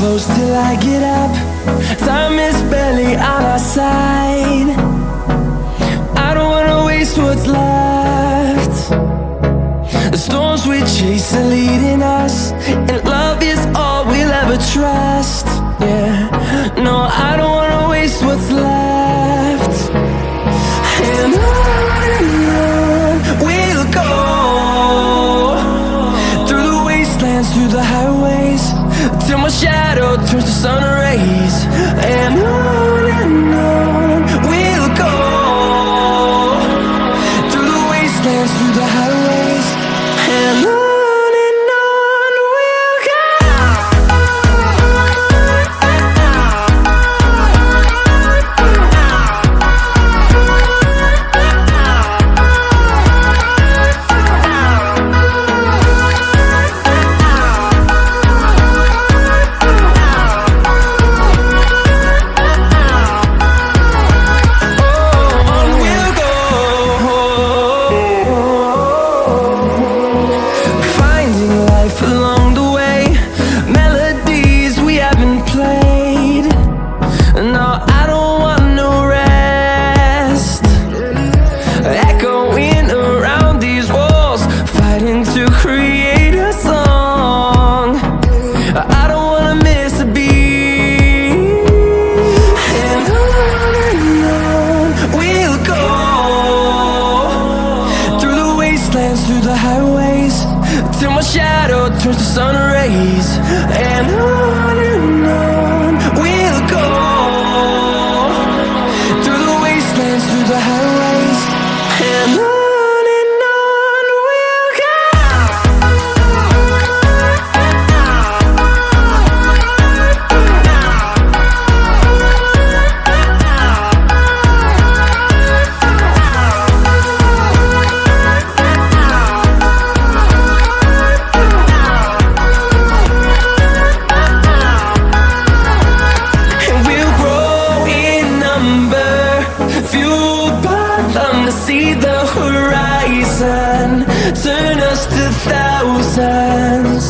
close till I get up. Time is barely on our side. I don't wanna waste what's left. The storms we chase are leading us, and love is all we'll ever trust. Yeah, no, I don't wanna waste what's left. And on we'll go, through the wastelands, through the highways, till my shadow turns to sun rays. And on we'll go, through the wastelands, through the highways, and on we'll go. Through the highways, till my shadow turns to sun rays. And on we'll go, through the wastelands, through the highways, and on we'll go. See the horizon, turn us to thousands,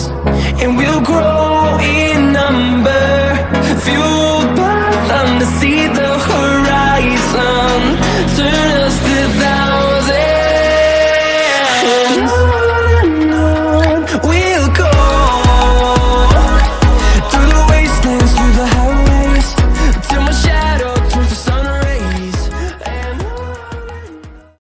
and we'll grow in number, fueled by them to see the horizon.